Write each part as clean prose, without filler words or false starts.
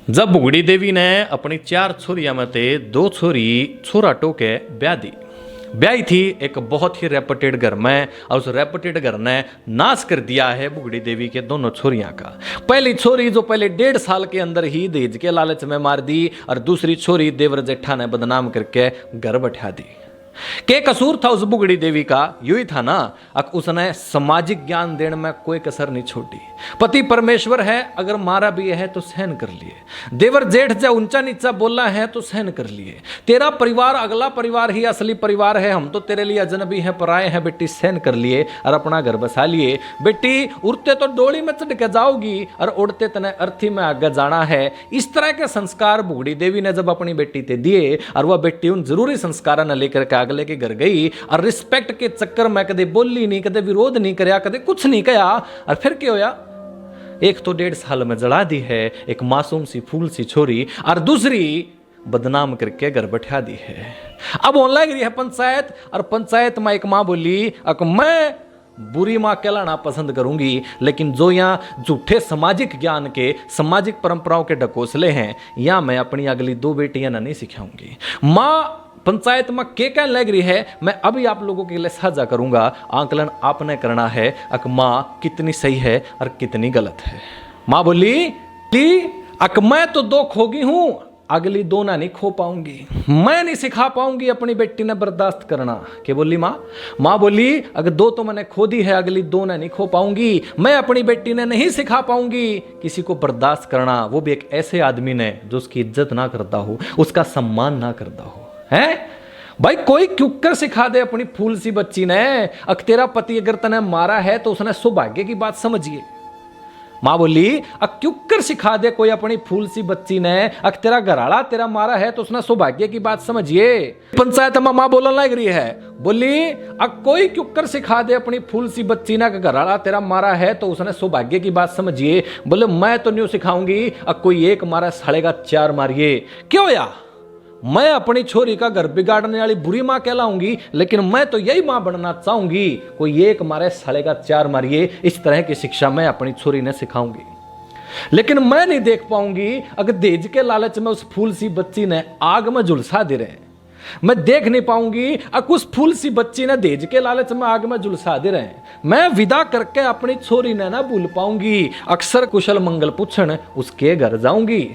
जब बुगड़ी देवी ने अपनी 4 छोरिया में ते 2 छोरी छोरा टोके ब्याह दी। ब्याही थी एक बहुत ही रेपुटेड घर में, और उस रेपुटेड घर ने नाश कर दिया है बुगड़ी देवी के दोनों छोरियां का। पहली छोरी जो पहले 1.5 साल के अंदर ही दहेज के लालच में मार दी, और दूसरी छोरी देवर जेठा ने बदनाम करके घर बैठा दी। के कसूर था उस बुगड़ी देवी का? यू ही था ना, उसने सामाजिक ज्ञान देने में कोई कसर नहीं छोड़ी। पति परमेश्वर है, अगर मारा भी है तो सहन कर लिए। देवर जेठ जो ऊंचा नीचा बोला है तो सहन कर लिए। तेरा परिवार अगला परिवार ही असली परिवार है, हम तो तेरे लिए अजनबी हैं, पराए हैं, बेटी सहन कर लिए और अपना घर बसा लिए। बेटी उड़ते तो डोली में चढ़ के जाओगी और उड़ते तने अर्थी में आगे जाना है। इस तरह के संस्कार बुगड़ी देवी ने जब अपनी बेटी ते दिए, और वह बेटी उन जरूरी संस्कारों ने लेकर अगले के घर गई, और रिस्पेक्ट के चक्कर में कदे बोली नहीं, कदे विरोध नहीं करया, कदे कुछ नहीं कया। और फिर क्या होया? एक तो 1.5 साल में जला दी है एक मासूम सी फूल सी छोरी, और दूसरी बदनाम करके घर बैठा दी है। अब होने लग रही है पंचायत, और पंचायत में एक मां बोली, मैं बुरी मां कहलाना पसंद करूंगी, लेकिन जो यहाँ झूठे सामाजिक ज्ञान के, सामाजिक परंपराओं के ढकोसले हैं, यहाँ मैं अपनी अगली 2 बेटियां नहीं सिखाऊंगी। मां पंचायत में क्या कहने लग रही है, मैं अभी आप लोगों के लिए साझा करूंगा। आंकलन आपने करना है अक माँ कितनी सही है और कितनी गलत है। माँ बोली, अक मैं तो 2 खोगी हूं, अगली 2 ना नहीं खो पाऊंगी। मैं नहीं सिखा पाऊंगी अपनी बेटी ने बर्दाश्त करना। क्या बोली माँ बोली, अगर 2 तो मैंने खो दी है, अगली 2 ना नहीं खो पाऊंगी। मैं अपनी बेटी ने नहीं सिखा पाऊंगी किसी को बर्दाश्त करना, वो भी एक ऐसे आदमी ने जो उसकी इज्जत ना करता हो, उसका सम्मान ना करता हो। है भाई, कोई क्यों कर सिखा दे अपनी फूल सी बच्ची ने, अक तेरा पति अगर तने मारा है तो उसने सौभाग्य की बात समझिए। मां बोली, अक क्यों कर सिखा दे कोई अपनी फूल सी बच्ची ने, अक तेरा घराड़ा तेरा मारा है तो उसने सौभाग्य की बात समझिए। पंचायत में मां बोलने लग रही है, बोली, अक कोई क्यों कर सिखा दे अपनी फूल सी बच्ची ने, घराड़ा तेरा मारा है तो उसने सौभाग्य की बात समझिए। बोले, मैं तो नहीं सिखाऊंगी, अक कोई एक मारा सालेगा 4 मारिए। क्यों या? मैं अपनी छोरी का घर बिगाड़ने वाली बुरी मां कहलाऊंगी, लेकिन मैं तो यही मां बनना चाहूंगी, कोई एक मारे साले का 4 मारिए। इस तरह की शिक्षा मैं अपनी छोरी ने सिखाऊंगी। लेकिन मैं नहीं देख पाऊंगी अगर दहेज के लालच में उस फूल सी बच्ची ने आग में झुलसा दे रहे हैं। मैं देख नहीं पाऊंगी अगर उस फूल सी बच्ची ने दहेज के लालच में आग में झुलसा दे रहे हैं। मैं विदा करके अपनी छोरी ने ना भूल पाऊंगी, अक्सर कुशल मंगल पूछन उसके घर जाऊंगी।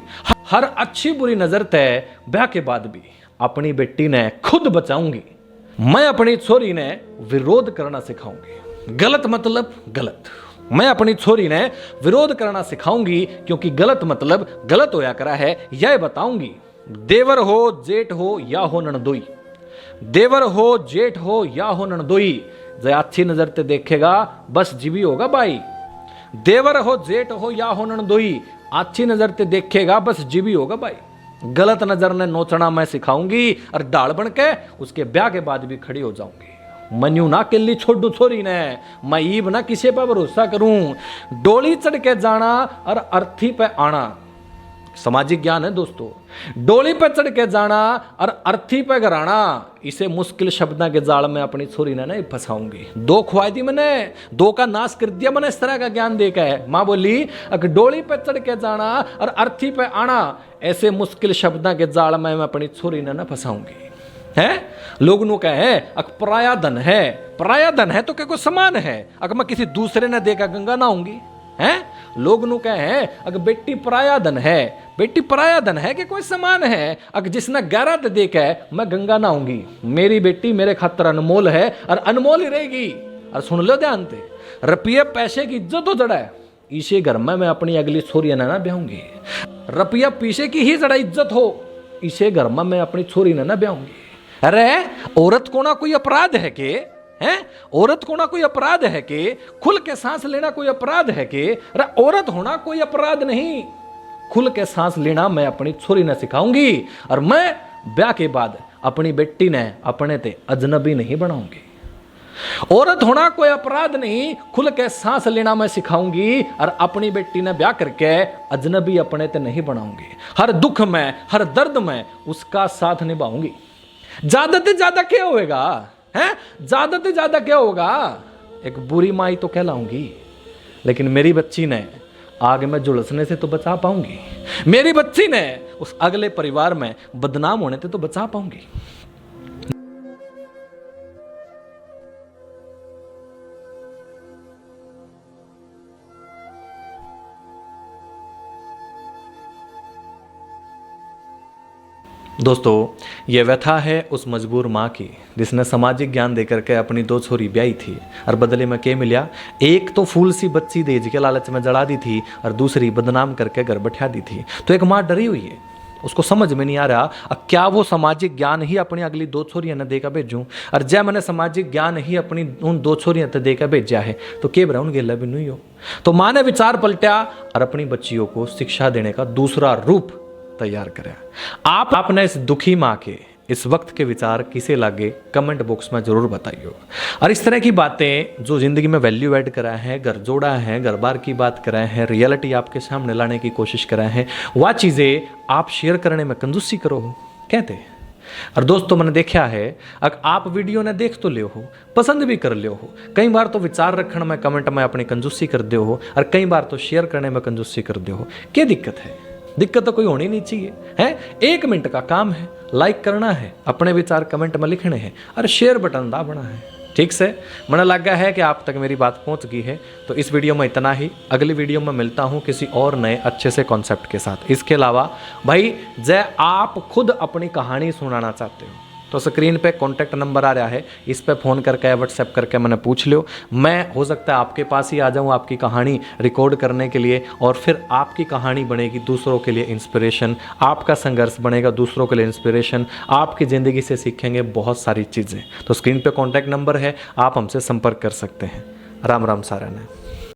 हर अच्छी बुरी नजर तय ब्याह के बाद भी अपनी बेटी ने खुद बचाऊंगी। मैं अपनी छोरी ने विरोध करना सिखाऊंगी। गलत मतलब गलत। मैं अपनी छोरी ने विरोध करना सिखाऊंगी, क्योंकि गलत मतलब गलत होया करा है, यह बताऊंगी। देवर हो जेठ हो या हो ननदोई, देवर हो जेठ हो या हो ननदोई, जो अच्छी नजर ते देखेगा बस जीवी होगा भाई। देवर हो जेठ हो या हो ननदोई, अच्छी नजर ते देखेगा बस जीवी होगा भाई। गलत नजर ने नोचना मैं सिखाऊंगी, और ढाल बन के उसके ब्याह के बाद भी खड़ी हो जाऊंगी। मन्यू ना किल्ली छोड़ू छोरी ने, मैं ईब ना किसी पर भरोसा करूं। डोली चढ़ के जाना और अर्थी पे आना, सामाजिक ज्ञान है दोस्तों। डोली पे चढ़ के जाना और अर्थी पे घराना, इसे मुश्किल शब्दों के जाल में अपनी छोरी ने नहीं फंसाऊंगी। 2 खुआई दी मैंने, 2 का नाश कर दिया मैंने, इस तरह का ज्ञान देकर है। मां बोली, अगर डोली पे चढ़ के जाना और अर्थी पे आना, ऐसे मुश्किल शब्दों के जाल में मैं अपनी छोरी ने ना फंसाऊंगी। है लोग नु कहे अक पराया धन है, पराया धन है तो क्या कोई समान है, अगर मैं किसी दूसरे ने देखा गंगा ना होंगी। हैं लोग नु कहे अगर बेटी पराया धन है, बेटी पराया धन है कि कोई समान है, अगर जिसने गहरा तो देखा है मैं गंगा ना होंगी। मेरी बेटी मेरे खातर अनमोल है और अनमोल ही रहेगी। और सुन लो ध्यान से, रुपये पैसे की इज्जत हो जड़ा है, इसे घर में मैं अपनी अगली छोरी ना ब्याहूंगी। रुपया पैसे की ही जड़ा इज्जत हो, इसे घर में मैं अपनी छोरी ना ब्याहूंगी। अरे औरत को ना कोई अपराध है के? हैं औरत को ना कोई अपराध है के? खुल के सांस लेना कोई अपराध है के? अरे औरत होना कोई अपराध नहीं। खुल के सांस लेना मैं अपनी छोरी ने सिखाऊंगी, और मैं ब्याह के बाद अपनी बेटी ने अपने ते अजनबी नहीं बनाऊंगी। औरत होना कोई अपराध नहीं, खुल के सांस लेना मैं सिखाऊंगी, और अपनी बेटी ने ब्याह करके अजनबी अपने ते नहीं बनाऊंगी। हर दुख में हर दर्द में उसका साथ निभाऊंगी। ज्यादा से ज्यादा क्या होएगा? हैं ज्यादा से ज्यादा क्या होगा? एक बुरी माई तो कहलाऊंगी, लेकिन मेरी बच्ची ने आग में झुलसने से तो बचा पाऊंगी, मेरी बच्ची ने उस अगले परिवार में बदनाम होने से तो बचा पाऊंगी। दोस्तों, ये व्यथा है उस मजबूर माँ की जिसने सामाजिक ज्ञान देकर के अपनी 2 छोरी ब्याई थी और बदले में क्या मिला? एक तो फूल सी बच्ची देज के लालच में जड़ा दी थी और दूसरी बदनाम करके घर बैठा दी थी। तो एक माँ डरी हुई है, उसको समझ में नहीं आ रहा क्या वो सामाजिक ज्ञान ही अपनी अगली 2 छोरियां ने देकर भेजूं, और जय मैंने सामाजिक ज्ञान ही अपनी उन 2 छोरियां ने देकर भेजा है तो के बरा उन गेला भी नहीं हो। तो माँ ने विचार पलटा और अपनी बच्चियों को शिक्षा देने का दूसरा रूप तैयार करा। आप अपने इस दुखी माँ के इस वक्त के विचार किसे लागे कमेंट बॉक्स में जरूर बताइए। और इस तरह की बातें जो जिंदगी में वैल्यू ऐड करा है, घर जोड़ा है, घर बार की बात करा है, रियलिटी आपके सामने लाने की कोशिश करा है, वह चीज़ें आप शेयर करने में कंजूसी करो कहते हैं। और दोस्तों, मैंने देखा है अगर आप वीडियो ने देख तो ले हो, पसंद भी कर ले हो, कई बार तो विचार रखने में कमेंट में अपनी कंजूसी कर दे हो और कई बार तो शेयर करने में कंजूसी कर दे हो। क्या दिक्कत है? दिक्कत तो कोई होनी नहीं चाहिए है। 1 मिनट का काम है, लाइक करना है, अपने विचार कमेंट में लिखने हैं और शेयर बटन दबाना है। ठीक से मैंने लगा है कि आप तक मेरी बात पहुंच गई है। तो इस वीडियो में इतना ही, अगली वीडियो में मिलता हूं किसी और नए अच्छे से कॉन्सेप्ट के साथ। इसके अलावा भाई जय आप खुद अपनी कहानी सुनाना चाहते हो तो स्क्रीन पे कॉन्टैक्ट नंबर आ रहा है, इस पे फ़ोन करके व्हाट्सएप करके मैंने पूछ लियो। मैं हो सकता है आपके पास ही आ जाऊँ आपकी कहानी रिकॉर्ड करने के लिए, और फिर आपकी कहानी बनेगी दूसरों के लिए इंस्पिरेशन, आपका संघर्ष बनेगा दूसरों के लिए इंस्पिरेशन, आपकी ज़िंदगी से सीखेंगे बहुत सारी चीज़ें। तो स्क्रीन पे कॉन्टैक्ट नंबर है, आप हमसे संपर्क कर सकते हैं। राम राम सारा ने।